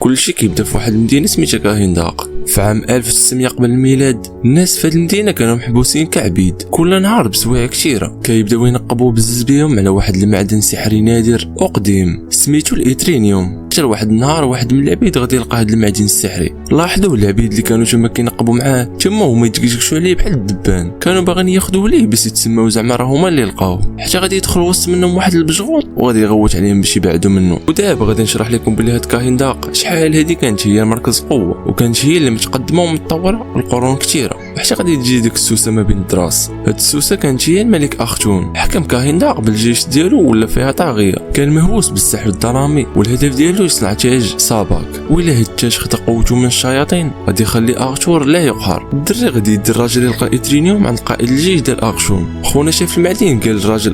كلشي كيبدا في واحد المدينه سميتها كاهنداق. في عام 1600 قبل الميلاد الناس في هذه المدينه كانوا محبوسين كعبيد، كل نهار بسوايع كثيره كيبداو ينقبوا بزز بهم على واحد المعدن سحري نادر وقديم سميتو الاترينيوم. حتى واحد النهار واحد من العبيد غادي يلقى هذا المعدن السحري، لاحظوا العبيد اللي كانوا تما كينقبوا معاه تما هما يتكشكشوا عليه بحال الدبان، كانوا باغيين ياخذوه ليه باش يتسماو زعما راه هما اللي لقاوه. حتى غادي يدخل وسط منهم واحد البجغوط وغادي يغوت عليهم باش يبعدوا منه. ودابا غادي نشرح لكم بلي هاد كاهنداق شحال هذه كانت هي مركز قوه، وكانت هي اللي متقدمه ومتطوره لقرون كثيره. وحتى غادي تجي ديك السوسه ما بين الدراس. هاد السوسه كانت هي الملك اختون، حكم كاهنداق بالجيش ديالو ولا فيها طاغيه، كان مهووس بالسحر والظلامي والهدف ديالو يصنع تاج صاباك، وإلا هاد التاج خدا قوته من الشياطين غادي يخلي اغتور لا يقهر. الدري غادي يدير الراجل يلقى اترينيوم عند قائد الجيش ديال اغشون. خونا شاف المعدن قال الراجل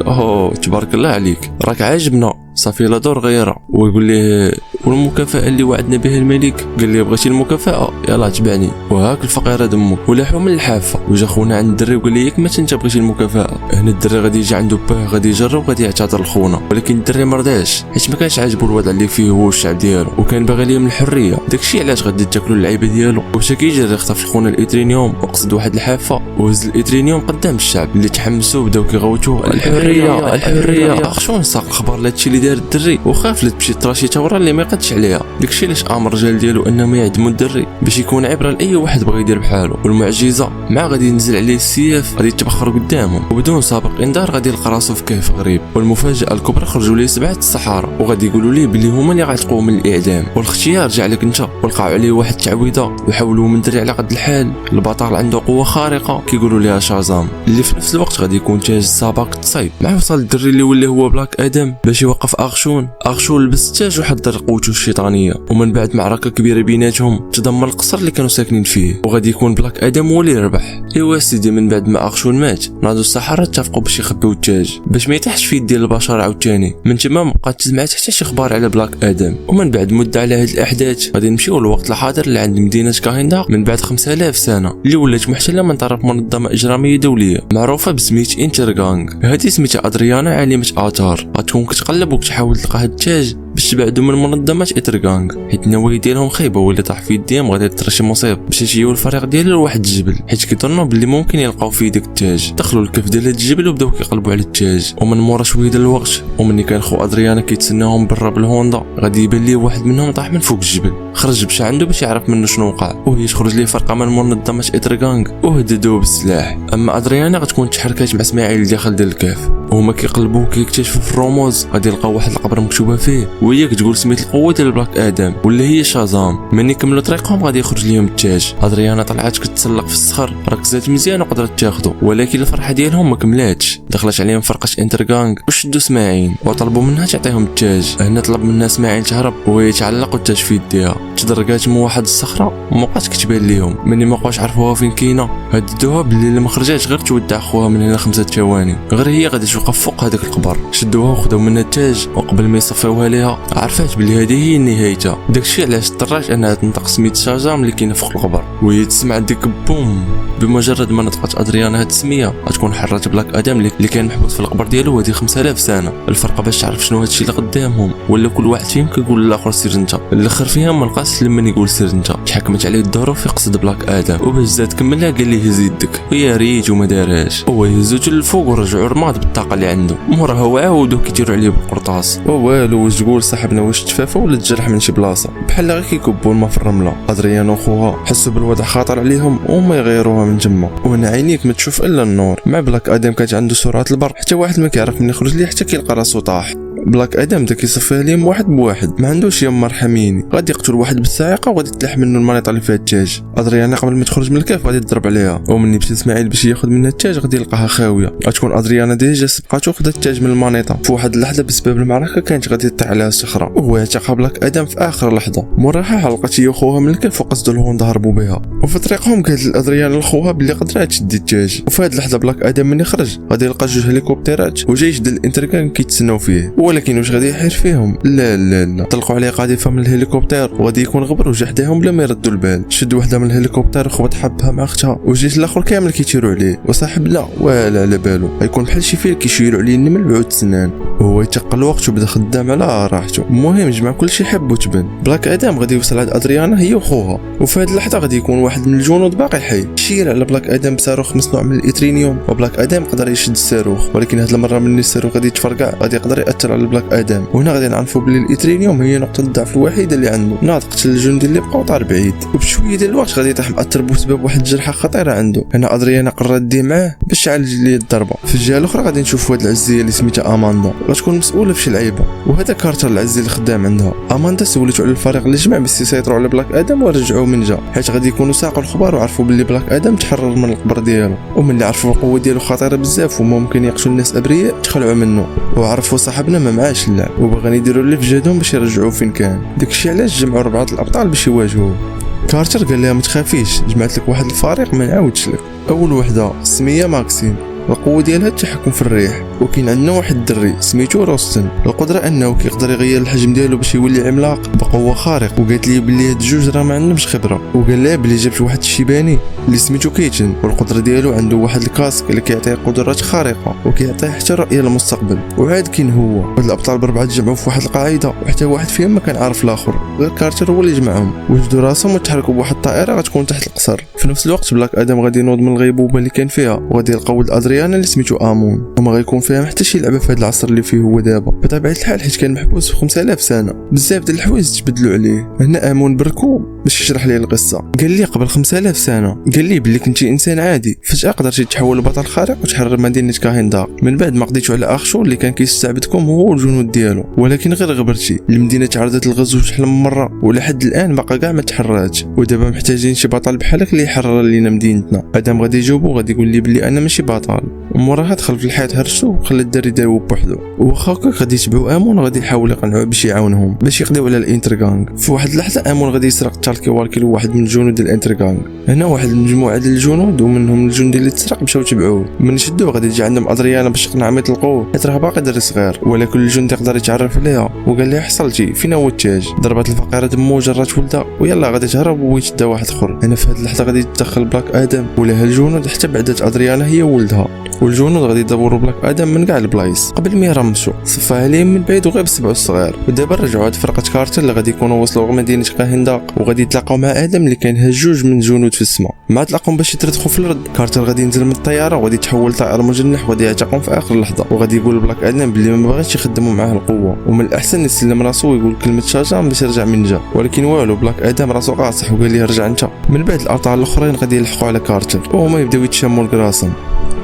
تبارك الله عليك راك عاجبنا، صافي لا دور غيره. ويقول ليه والمكافاه اللي وعدنا بها الملك؟ قال لي بغيتي المكافاه يلا تبعني وهاك الفقيره دمك. ولاحو من الحافه وجا خونا عند الدري وقال لي ياك ما انت بغيتي المكافاه. هنا الدري غادي يجي عنده باه غادي يجرب غادي يعتذر لخونا، ولكن الدري ما رضاش حيت ما كانش عاجبو الوضع اللي فيه هو والشعب ديالو، وكان باغي ليهم الحريه. داكشي علاش غادي تاكلوا اللعيبه ديالو. ومشى كيجري يخطف لخونا الاترينيوم وقصد واحد الحافه وهز الاترينيوم قدام الشعب اللي تحمسوا وبداو كيغوتوا الحريه الحريه. اخشون ساق الخبر لهادشي اللي دار الدري وخاف لا تمشي تراشي ثوره اللي ما يقدش عليها. داكشي علاش امر الرجال ديالو انهم يعدموا الدري باش يكون عبره لاي واحد بغى يدير بحاله. والمعجزه مع غادي ينزل عليه السياف غادي يتبخر قدامهم وبدون سابق انذار غادي يلقى راسو في كهف غريب. والمفاجاه الكبرى خرجوا ليه 7 الصحارى وغادي يقولوا ليه بلي هما اللي غيتقوا من الاعدام، والاختيار جا لك انت. ولقاو عليه واحد التعويضه وحولوه من دري على قد الحال البطل عنده قوه خارقه كيقولوا ليها شازام، اللي في نفس الوقت غادي يكون تاج سابق تصيد. مع وصل الدري اللي ولا هو بلاك ادم باش يوقف اغشون لبس التاج وحضر قوته الشيطانيه. ومن بعد معركه كبيره بيناتهم تدمر القصر اللي كانوا ساكنين فيه وغادي يكون بلاك ادم هو اللي يربح. ايوا سيدي من بعد ما اغشون مات ناضوا السحرة اتفقوا باش يخبيو التاج باش ما يطيحش في يد ديال البشر عاوتاني. من تما مابقات تسمعات حتى شي اخبار على بلاك ادم. ومن بعد مده على هاد الاحداث غادي نمشيو للوقت الحاضر اللي عند مدينه كاهنداق من بعد 5000 سنه اللي ولات محتله من طرف منظمه اجراميه دوليه معروفه بسميت انترغانغ. هذه سميتها ادريانا عالمه اتار غتكون كتقلب وكتحاول تلقى هاد التاج باش تبعدوا من منظمه انترغانغ حيت النوايا ديالهم خايبه واللي طاح في يديهم غادي تطرى شي مصيبه. باش يجيو الفريق ديالو لواحد الجبل حيت كيظنوا باللي ممكن يلقاو فيه داك التاج. دخلوا الكهف ديال هاد الجبل وبداو كيقلبوا على التاج. ومن مورا شويه ديال الوقت ومني كان خو ادريانا كيتسناهم برا بالهوندا غادي يبان ليه واحد منهم طاح من فوق الجبل. خرج مشى عنده باش يعرف منه شنو وقع وهي تخرج ليه فرقه من منظمه انترغانغ وهددوه بالسلاح. اما ادريانا غتكون تحركات مع اسماعيل داخل ديال الكهف وهما كيقلبوا كيكتشفوا في الرموز غادي يلقاو واحد القبر مكتوبه فيه وهي كتقول سميت القوه ديال بلاك ادم واللي هي شازام. مني كملوا طريقهم غادي يخرج ليهم التاج. ادريانا طلعت كتسلق في الصخر ركزات مزيان وقدرت تاخذه، ولكن الفرحه ديالهم ما كملاتش. دخلت عليهم فرقه انترغانغ وشدوا اسماعيل وطلبوا منها تعطيهم التاج. هنا طلب منها اسماعيل تهرب وهي تعلق التاج في يديها. تدرجات من واحد الصخره وما بقاتش كتبان ليهم. مني ما بقاوش عرفوها فين كاينه هددوها باللي الا ما خرجاتش غير تودع خوها من هنا 5 ثواني غير هي غادي توقف فوق هذاك القبر. شدوها وخداو منها التاج وقبل ما يصفيوها ليها عرفات بلي هذه هي نهايتها. داكشي علاش اضطرات انها تنطق سميت شازام اللي كاينه فوق القبر وهي تسمع ديك بوم. بمجرد ما نطقت ادريانا هاد السميه غتكون حرات بلاك ادم اللي كان محبوس في القبر ديالو هذه 5000 سنه. الفرقه باش تعرف شنو هادشي اللي قدامهم ولا كل واحد فيهم كيقول للاخر سير انت. الاخر فيهم ما لقاش لما يقول سير انت. تحكمت عليه الظروف يقصد بلاك ادم وباش زاد كملها قال لي هز يدك ويا ريت وما دارهاش. هو يهزو للفوق ورجعوا رماد بالطاقه اللي عنده. موراها عاودوا كيديروا عليه بالقرطاس والو. واش تقول صاحبنا واش تفافى ولا تجرح من شي بلاصه بحال غير كيكبوا الماء في الرمله. ادريان وخوها حسوا بالوضع خاطر عليهم وما يغيروها من تما. وهنا عينيك ما تشوف الا النور. مع بلاك ادم كانت عنده سرعه البرق حتى واحد ما كيعرف من يخرج ليه حتى كيلقى راسو طاح. بلاك ادم دا كيصفيها ليهم واحد بواحد ما عندوش يما مرحميني غادي يقتل واحد بالصاعقه وغادي تلاح منه المريطه اللي فيها التاج. ادريانا قبل ما تخرج من الكهف غادي تضرب عليها ومني مشى اسماعيل باش ياخذ منها التاج غادي يلقاها خاويه. غتكون ادريانا ديجا سبقاتو خدات التاج من المانيطه. في واحد اللحظه بسبب المعركه كانت غادي تطيح عليها الصخره وهو اعتق بلاك ادم في اخر لحظه. موراها علقت هي وخوها من الكهف وقصدوا الهوندا هربوا بها. وفي طريقهم قالت لادريانا لخوها بلي قدرات تشدي التاج. وفي هاد اللحظه بلاك ادم من يخرج غادي يلقى 2 هليكوبترات وجيش ديال الانترغانغ كيتسناو فيه ولكن واش غادي يحير فيهم؟ لا لا لا، طلقوا عليه قاذفه من الهليكوبتر وغادي يكون غبر وجا حداهم بلا ما يردوا البال. شد وحده من الهليكوبتر وخبط حبها مع اختها، والجيش الاخر كامل كيتيروا عليه، وصاحب لا ولا على بالو، غيكون بحال شي فيل كيشيلوا عليه النمل بعود سنان، وهو يتقل الوقت وبدا خدام على راحته. المهم جمع كلشي حب وتبان. بلاك ادم غادي يوصل عند ادريانا هي وخوها، وفي هذه اللحظه غادي يكون واحد من الجنود باقي حي شير على بلاك ادم بصاروخ مصنوع من الاترينيوم، وبلاك ادم قدر يشد الصاروخ، ولكن هذه المره ملي الصاروخ غادي يتفرقع غادي يقدر ياثر على بلاك ادم. وهنا غادي نعرفوا بلي الاترينيوم هي نقطه الضعف الوحيده اللي عنده، ناض قتل الجندي اللي بقاو طار بعيد، وبشويه ديال الوقت غادي يطيح مأثر بسبب واحد الجرحه خطيره عنده. هنا ادريانا قررت دي معاه باش تعالج ليه الضربه. في الجهه الاخرى غادي نشوفوا هاد العزيه اللي سميتها اماندا، غتكون مسؤوله في شي لعيبه، وهذا كارتر العزي اللي خدام عندها. اماندا سولته على الفريق اللي جمع باش يسيطروا على بلاك ادم ورجعوه من جا، حيت غادي يكونوا ساقوا الخبر وعرفوا بلي بلاك ادم تحرر من القبر ديالو، ومن اللي عرفوا القوه ديالو خطيره بزاف وممكن يقتل الناس ابرياء تخلعوا منه، وعرفوا صاحبنا ما معاش اللعب وبغا يديروا اللي في جهدهم باش يرجعوه فين كان. داكشي علاش جمعوا 4 الابطال باش يواجهوه. كارتر قال لها ما تخافيش، جمعت لك واحد الفريق ما نعاودش لك. اول وحده سميه ماكسيم، القوه ديالها التحكم في الريح، وكاين عندنا واحد الدري سميتو روستن، القدره انه كيقدر يغير الحجم ديالو باش يولي عملاق بقوه خارق. وقالت لي بلي هاد الجوج راه ما عندهمش خبره، وقال لها بلي جابت واحد الشيباني اللي سميتو كيتشن، والقدره ديالو عنده واحد الكاسك اللي كيعطيه قدرات خارقه وكيعطيه حتى رؤيه للمستقبل. وعاد كاين هو. هاد الابطال بربعه تجمعوا في واحد القاعده وحتى واحد فيهم ما كان عارف الاخر، غير كارتر هو اللي جمعهم، وجدوا راسهم وتحركوا بواحد الطائره غتكون تحت القصر. في نفس الوقت بلاك ادم غادي ينوض من الغيبوبه اللي كان فيها وغادي يلقاو ادريانا اللي سميتو امون، وما غيكون فيها حتى شي لعبه في هذا العصر اللي فيه هو دابا بطبيعه الحال، حيت كان محبوس في 5000 سنه. بزاف ديال الحوايج تبدلوا عليه. هنا امون بركو باش يشرح لي القصه، قال لي قبل 5000 سنه قال لي بلي كنتي انسان عادي، فجاه قدرتي تحول لبطل خارق وتحرر مدينه كاهندار من بعد ما قضيتوا على اخشو اللي كان كيستعبدكم هو والجنود ديالو، ولكن غير غبرتي. المدينه تعرضت للغزو شحال من مره ولحد الان باقا كاع ما تحرراتش، ودابا محتاجين شي بطل بحالك اللي يحرر لينا مدينتنا. ادم غادي يجاوبو غادي يقول لي بلي انا ماشي بطل، وموراها دخل في الحياه هرشو وخلى الدري داوب بوحدو، وخا هكا غادي يتبعوا امون غادي يحاول يقنعوه باش يعاونهم باش يقضيو على الانترغانغ. في واحد اللحظه امون غادي يسرق تالكي والكي واحد من الجنود ديال الانترغانغ. هنا واحد المجموعه ديال الجنود ومنهم الجندي اللي تسرق مشاو تبعوه، من شدوه غادي يجي عندهم ادريانا باش يقنع ما يطلقوه، حيت راه باقي دري صغير، ولكن الجندي يقدر يتعرف عليها وقال لها حصلتي فين هو التاج. ضربات الفقيره دمو جرات ولدها ويلا غادي تهرب ويتدا واحد اخر. هنا في هذه اللحظه غادي يتدخل بلاك ادم ولها الجنود حتى بعدت ادريانا هي ولدها، والجنود غادي يدوروا بلاك ادم من كاع البلايص قبل ما يرمشوا، صفى عليهم من بعيد وغير بسبعو الصغير. ودابا رجعوا هاد فرقه كارتر اللي غادي يكونوا وصلوا لمدينه كاهنداق، وغادي يتلاقاو مع ادم اللي كان هجوج من الجنود في السماء. مع تلاقاهم باش يتردخوا في الارض، كارتر غادي ينزل من الطياره وغادي يتحول طائر مجنح وغادي يعتقهم في اخر لحظه، وغادي يقول بلاك ادم بلي ما بغاش يخدموا معاه القوه ومن الاحسن يسلم راسو ويقول كلمه شجاعه باش يرجع من جا، ولكن والو بلاك ادم راسو قاصح وقال ليه رجع انت. من بعد الابطال الاخرين غادي يلحقوا على كارتر وهما يبداو يتشموا الكراسم.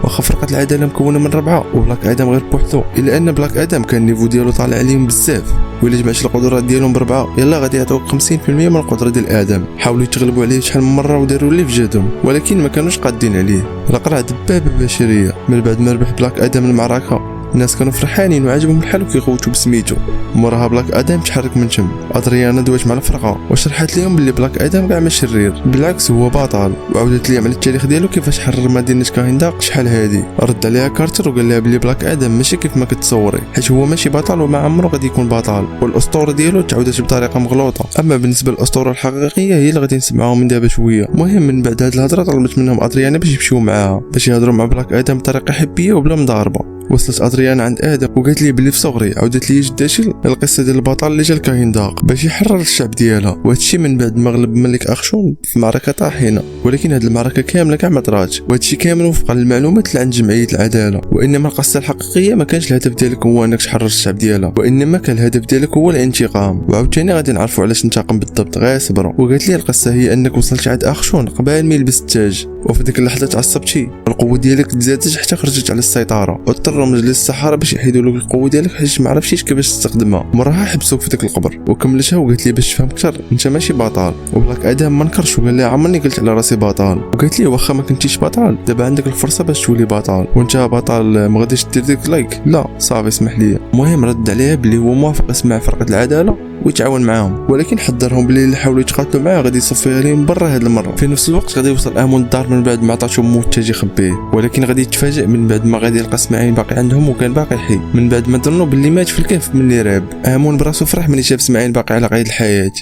واخا فرقه العداله مكونه من 4 وبلاك ادم غير بوحدو، الا ان بلاك ادم كان النيفو ديالو طالع عليهم بزاف، وإلا جمعش القدرات ديالهم ب4 يلا غادي يعطوك 50% من القدره ديال ادم. حاولوا يتغلبوا عليه شحال من مره وداروا اللي في جهدهم ولكن ما كانوش قادين عليه. القرع دبابه بشريه. من بعد ما ربح بلاك ادم المعركه الناس كانوا فرحانين وعجبهم الحال وكيغوتوا بسميتو. موراها بلاك ادم تحرك من تم. ادريانا دوات مع الفرقه وشرحت لهم بلي بلاك ادم كاع ماشي شرير، بالعكس هو بطل، وعاودت لهم على التاريخ ديالو كيفاش حرر مدينه كاهنداق شحال هادي. رد عليها كارتر وقال لها بلي بلاك ادم ماشي كيف ما كتصوري، حيت هو ماشي بطل وما عمره غادي يكون بطل، والاسطوره ديالو تعودت بطريقه مغلوطه. اما بالنسبه للاسطوره الحقيقيه هي اللي غادي نسمعوها من دابا شويه. المهم من بعد هاد الهضره طلبت منهم ادريانا باش يمشيو معاها باش يهضروا مع بلاك ادم بطريقه حبيه وبلا مضاربه. وصلت ادريانا عند ادم وقالت لي بلي في صغري عاودت لي جداشي القصه ديال البطل اللي جا لكاهنداق باش يحرر الشعب ديالها، وهادشي من بعد ما غلب ملك اخشون في معركه طاحنه. ولكن هاد المعركه كامله كاع ما طراتش، وهادشي كامل وفقا للمعلومات اللي عند جمعيه العداله، وانما القصه الحقيقيه ما كانش الهدف ديالك هو انك تحرر الشعب ديالها، وانما كان الهدف ديالك هو الانتقام. وعاوتاني غادي نعرفوا علاش انتقم بالضبط، غير صبروا. وقالت لي القصه هي انك وصلت عند اخشون قبل ما يلبس التاج، وفي ديك اللحظه تعصبتي القوه ديالك تزادت حتى خرجت على السيطره، واضطروا مجلس الصحراء باش يحيدوا لك القوه ديالك حيت ما عرفتيش كيفاش تستخدمها. مراها حبسوك في ديك القبر وكملتها وقالت لي باش تفهم اكثر انت ماشي بطل. وبلاك ادم ما نكرش وقال لي عمرني قلت على راسي بطل، وقالت لي واخا ما كنتيش بطل دابا عندك الفرصه باش تولي بطل، وانت بطل ما غاديش دير ديك لايك لا صافي اسمح لي. المهم رد عليها بلي هو موافق يسمع فرقه العداله ويتعاون معاهم، ولكن حذرهم بلي اللي حاولوا يتقاتلوا معاه غادي يصفيها لهم برا هاد المره. في نفس الوقت غادي يوصل امون الدار من بعد ما عطاتو مو التاج يخبيه، ولكن غادي يتفاجئ من بعد ما غادي يلقى اسماعيل باقي عندهم وكان باقي حي من بعد ما ظنوا باللي مات في الكهف ملي راب. امون براسو فرح ملي شاف اسماعيل باقي على قيد الحياه،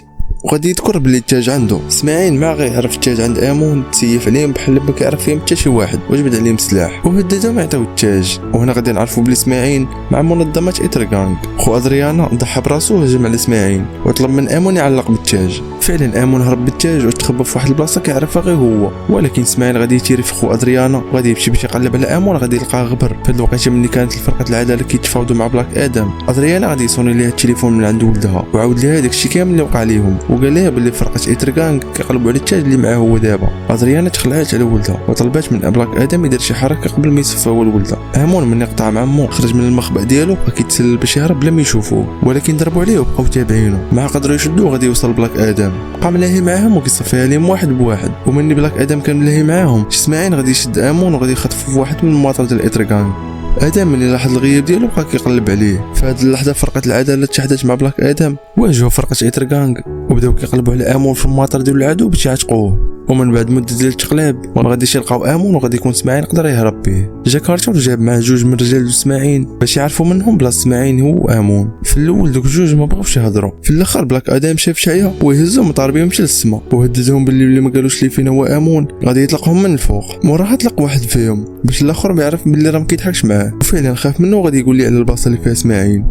وغادي يذكر بلي التاج عنده. اسماعيل ما غيعرف التاج عند امون، تسيف عليهم بحال ما كيعرف فيهم حتى شي واحد، وجبد عليهم سلاح وهددهم يعطيو التاج. وهنا غادي نعرفوا بلي اسماعيل مع منظمه ايترغانغ. خو ادريانا ضحى براسو وهجم على اسماعيل وطلب من امون يعلق بالتاج. فعلا امون هرب بالتاج وتخبى في واحد البلاصه كيعرفها غير هو، ولكن اسماعيل غادي يتيري في خو ادريانا وغادي يمشي باش يقلب على امون. غادي يلقاه غبر في هاد الوقيته ملي كانت الفرقه العداله كيتفاوضوا مع بلاك ادم. ادريانا غادي يصوني ليها التليفون من عند ولدها وعاود ليها داكشي كامل اللي وقع ليهم، وقال لها بلي فرقه ايترغانغ كيقلبوا على التاج اللي معاه هو دابا. ادريانا تخلعات على ولدها وطلبات من بلاك ادم يدير شي حركه قبل ما يصفى هو لولدها. امون من قطع مع عمو خرج من المخبأ ديالو بقى كيتسلل باش يهرب بلا ما يشوفوه، ولكن ضربوا عليه وبقاو تابعينه. مع قدروا يشدوه غادي يوصل بلاك ادم، بقى ملاهي معاهم وكيصفيها لهم واحد بواحد. ومني بلاك ادم كان ملاهي معاهم اسماعيل غادي يشد امون وغادي يخطفوا في واحد من المواطن ديال ايترغانغ. ادم ملي لاحظ الغياب ديالو بقى كيقلب عليه. في هذه اللحظه فرقه العداله اتحدت مع بلاك ادم، واجهوا فرقه ايترغانغ وبداو كيقلبوا على امون في المواطر ديال العدو باش يعتقوه. ومن بعد مده ديال التقلاب ما غاديش يلقاو امون وغادي يكون اسماعيل يقدر يهرب به. جا كارتر وجاب معاه جوج من رجال اسماعيل باش يعرفوا منهم بلا اسماعيل هو امون. في الاول دوك جوج ما بغاوش يهضروا، في الاخر بلاك ادم شاف شعيه ويهزهم وطار بهم حتى للسما وهددهم باللي ما قالوش لي فين هو امون غادي يطلقهم من الفوق. موراها طلق واحد فيهم باش الاخر ما يعرف باللي راه ما كيضحكش معاه، وفعلا خاف منه وغادي يقول لي على البلاصه اللي فيها اسماعيل.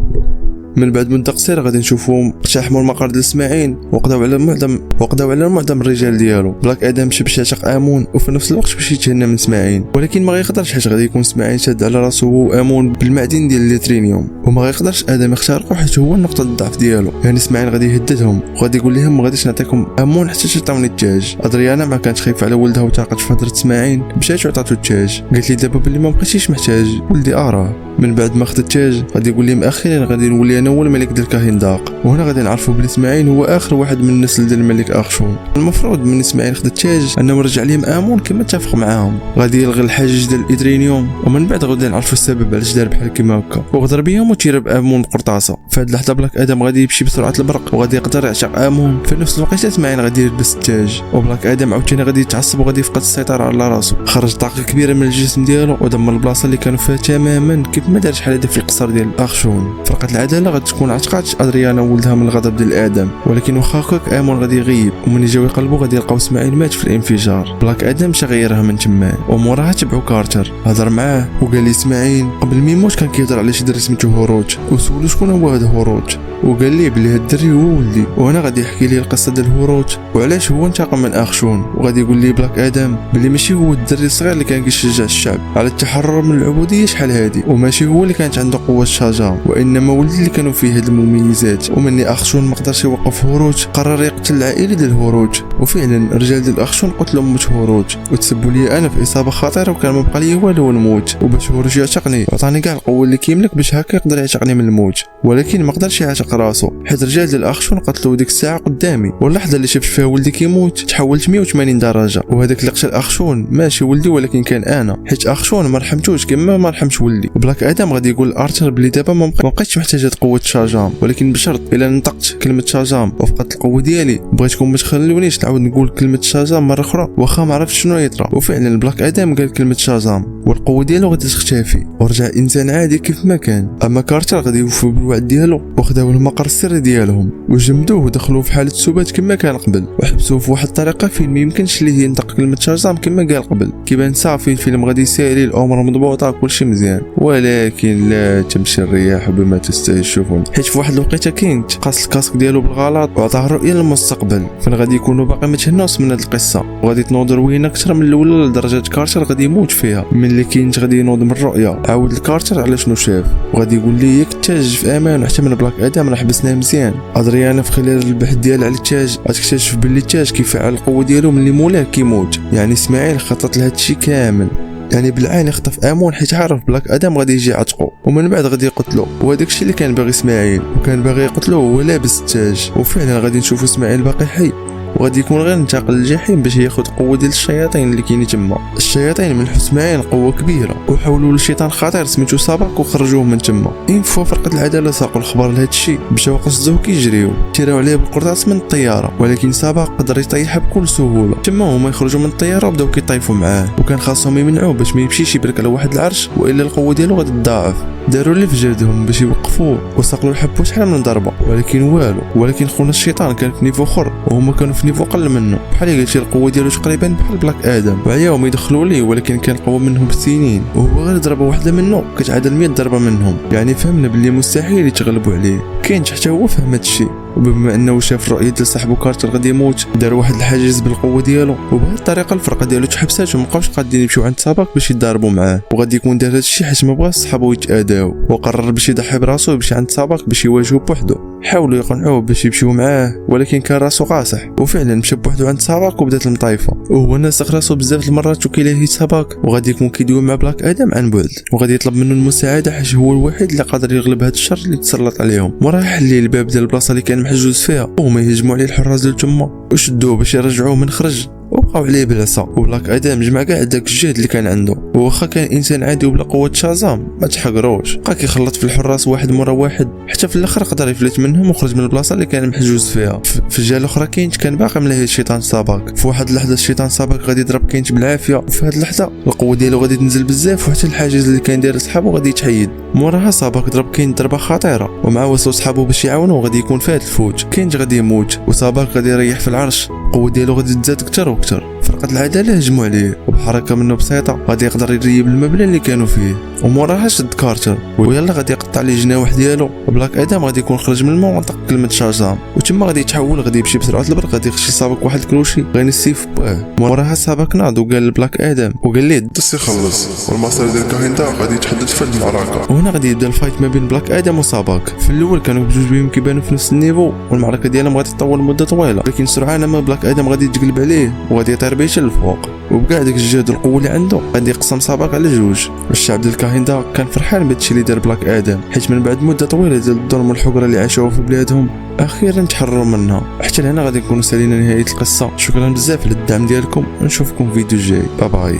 من بعد مده قصيره غادي نشوفوهم اقتحموا المقر ديال اسماعيل وقضاو على معظم الرجال ديالو. بلاك ادم مشى باش يعتق امون وفي نفس الوقت باش يتهنى من اسماعيل، ولكن ما غيقدرش حيت غادي يكون اسماعيل شاد على راسو هو امون بالمعدن ديال الليترينيوم، وما غيقدرش ادم يخترقو حيت هو نقطه الضعف ديالو. يعني اسماعيل غادي يهددهم وغادي يقول لهم ما غاديش نعطيكم امون حتى تعطوني التاج. ادريانا ما كانت خايفه على ولدها وتاقت في هضره اسماعيل، مشات وعطاتو التاج. قالت لي دابا بلي ما بقيتيش محتاج ولدي اراه. من بعد ما خد التاج غادي يقول لهم اخيرا غادي نولي انا هو الملك ديال كاهنداق. وهنا غادي نعرفوا بلي اسماعيل هو اخر واحد من النسل ديال الملك اخشون. المفروض من اسماعيل خد التاج انه رجع لهم امون كما اتفق معاهم، غادي يلغي الحاجز ديال الايدرينيوم، ومن بعد غادي نعرفوا السبب علاش دار بحال كيما هكا وغدر بهم وتير بامون بقرطاسه. في هاد اللحظه بلاك ادم غادي يمشي بسرعه البرق وغادي يقدر يعشق امون. في نفس الوقت اسماعيل غادي يلبس التاج، وبلاك ادم عاوتاني غادي يتعصب وغادي يفقد السيطره على راسو. خرج طاقه كبيره من الجسم ديالو ودمر البلاصه اللي كانوا فيها تماما كيف ما دار شحال هذا في القصر ديال اخشون. فرقه العداله غادي تكون عتقات ادريانا وولدها من الغضب ديال ادم، ولكن واخا هكاك امون غادي يغيب. ومن جاو يقلبوا غادي يلقاو اسماعيل مات في الانفجار. بلاك ادم مشى غيرها من تما وموراها تبعو كارتر هضر معاه وقال لي اسماعيل قبل ما يموت كان كيهضر على شي دري سميتو هوروج، وسولو شكون هو هذا هوروج وقال لي بلي هاد الدري هو ولدي. وهنا غادي يحكي لي القصه ديال هوروج وعلاش هو انتقم من اخشون، وغادي يقول لي بلاك ادم بلي ماشي هو الدري الصغير اللي كان كيشجع الشعب على التحرر من العبوديه شحال هادي، وماشي هو اللي كانت عنده قوه الشجاع، وانما ولدي اللي كانوا فيه هاد المميزات. ومني اخشون ما قدرش يوقف هوروج قرر يقتل العائله ديال هوروج، وفعلا الرجال ديال اخشون قتلوا موت هوروج وتسبوا لي انا في اصابه خطيره وكان ما بقى لي والو نموت. وباش هوروج يعتقني عطاني كاع القوه اللي كيملك باش هكا يقدر يعتقني من الموت، ولكن ما قدرش يعتق راسو حيت الرجال ديال اخشون قتلوا ديك الساعه قدامي. واللحظه اللي شفت فيها ولدي كيموت تحولت 180 درجه، وهذاك اللي قتل اخشون ماشي ولدي ولكن كان انا، حيت اخشون ما رحمتوش كما ما رحمش ولدي. وبلاك ادم غادي يقول ارتر بلي دابا ما بقيتش محتاج هاد قوه الشجام، ولكن بشرط الا نطقت كلمه شجام وفقدت القوه ديالي بغيتكم ما تخلونيش نعاود نقول كلمه شجام مره اخرى واخا ما عرفتش شنو يطرا. وفعلا بلاك ادم قال كلمه شجام والقوه ديالو غادي تختفي ورجع انسان عادي كيف ما كان. اما كارتر غادي يوفي بالوعد ديالو وخداو المقر السري ديالهم وجمدوه ودخلوه في حاله سبات كما كان قبل، وحبسوه في واحد الطريقه فين ما يمكنش ليه ينطق كلمه شجام كما قال قبل. كيبان صافي الفيلم غادي يسالي الامور مضبوطه كلشي مزيان، ولكن لا تمشي الرياح بما تستاهل الشفن، حيت في واحد الوقيته كينت قاص الكاسك ديالو بالغلط وعطاه رؤيه للمستقبل فين غادي يكونوا باقي متهنوس من هاد القصه، وغادي تنوض روينه اكثر من الاولى لدرجه كارتر غادي يموت فيها. ملي كينت غادي ينوض من الرؤيه عاود لكارتر على شنو شاف وغادي يقول ليه ياك التاج في امان وحتى من بلاك ادم راه حبسناه مزيان. ادريانا في خلال البحث ديالها على التاج غتكتشف باللي التاج كيفعل القوه ديالو ملي مولاه كيموت. يعني اسماعيل خطط لهذا الشيء كامل، يعني بالعين يخطف امون حيت عارف بلاك ادم غادي يجي يعتقو ومن بعد غادي يقتلو، وهذاك الشيء اللي كان باغي اسماعيل وكان باغي يقتلو هو لابس التاج. وفعلا غادي نشوفوا اسماعيل باقي حي وغادي يكون غير انتقل للجحيم باش ياخذ قوه ديال الشياطين اللي كاينين تما. الشياطين منحوا سمعين قوه كبيره وحولوا لشيطان خطير سميتو سابق وخرجوه من تما. اين فوا فرقه العداله ساقوا الخبر لهذا الشيء مشاو قصدوه كيجريو تيراو عليه بالقرطاس من الطياره، ولكن سابق قدر يطيحها بكل سهوله. تما هما يخرجوا من الطياره وبداو كيطيفوا معاه، وكان خاصهم يمنعوه باش ما يمشيش يبرك على واحد العرش والا القوه ديالو غادي تضاعف. داروا اللي في جهدهم باش يوقفوه وساقلوا الحبو شحال من ضربه ولكن والو. ولكن خونا الشيطان كان في نيفو اخر وهما كانوا في نيفو قل منه، بحال قالتي القوه ديالو تقريبا بحال بلاك ادم، وعياهم يدخلوا ليه ولكن كان قوه منهم بسنين وهو غير ضربه واحده منه كتعادل 100 ضربه منهم. يعني فهمنا باللي مستحيل يتغلبوا عليه. كاين حتى هو فهم هذا الشيء، وبما انه شاف الرؤيه ديال صاحبو كارتر غادي يموت دار واحد الحاجز بالقوه ديالو، وبهذه الطريقه الفرقه ديالو تحبسات ومابقاوش قادين يمشيو عند سابق باش يضاربوا معاه. وغادي يكون دار هذا الشيء حيت ما بغاش صحابو يتاذاو، وقرر باش يضحي براسو باش عند سابق باش يواجهو بوحدو. حاولوا يقنعوه باش يمشيو معاه ولكن كان راسو قاصح، وفعلا مشى بوحدو عند سابق وبدات المطايفه. وهو ناسق راسو بزاف المرات وكيلاهي سابق، وغادي يكون كيدوي مع بلاك ادم عن بعد، وغادي يطلب منه المساعده حيت هو الوحيد اللي قادر يغلب هذا الشر اللي تسلط عليهم. وراه حل الباب ديال البلاصه اللي كان محجوز فيها وهما يهجموا عليه الحراس ديال تما وشدوه باش يرجعوه من خرج وبقاو عليه بالعصا. وبلاك ادم جمع كاع داك الجهد اللي كان عنده، وواخا كان انسان عادي وبلا قوه شازام ما تحقروش، بقى كيخلط في الحراس واحد مورا واحد حتى في الاخر قدر يفلت منهم وخرج من البلاصه اللي كان محجوز فيها. في الجهه الاخرى كاينت كان باقي ملاهي الشيطان سابق. في واحد اللحظه الشيطان سابق غادي يضرب كاينت بالعافيه، وفي هذه اللحظه القوه ديالو غادي تنزل بزاف وحتى الحاجز اللي كان داير صحابو غادي يتحيد. موراها سابق ضرب كاينت ضربه خطيره ومع وصلوا صحابو باش يعاونوا غادي يكون فات الفوت. كاينت غادي يموت وسابق غادي يريح في العرش، القوه ديالو غادي تزاد اكثر واكثر. فرقه العداله هجموا عليه وبحركه منه بسيطه غادي يقدر يريب المبنى اللي كانوا فيه. وموراها شد كارتر ويلا غادي يقطع ليه الجناح ديالو، وبلاك ادم غادي يكون خرج من الماء ونطق كلمه شازام، وتما غادي يتحول غادي يمشي بسرعه البرق غادي يخشي سابق واحد الكروشي غير السيف باه. موراها سابق ناض وقال لبلاك ادم وقال ليه دسي خلص والمصير ديال كاهندا غادي يتحدد في هاد المعركه. وهنا غادي يبدا الفايت ما بين بلاك ادم وسابق. في الاول كانوا بجوج بهم كيبانوا في نفس النيفو والمعركه ديالهم غادي تطول مده طويله، لكن سرعان ما بلاك ادم غادي يتقلب عليه وغادي يطير بيه للفوق، وبكاع داك الجهد والقوه اللي عنده غادي يقسم سابق على جوج. الشعب ديال كاهندا كان فرحان بهادشي اللي دار بلاك ادم، حيت من بعد مده طويله ديال الظلم والحقره اللي عاشوها في بلادهم اخيرا تحرروا منها. حتى لهنا غادي نكونوا سالينا نهايه القصه. شكرا بزاف للدعم ديالكم ونشوفكم في فيديو جاي. باي باي.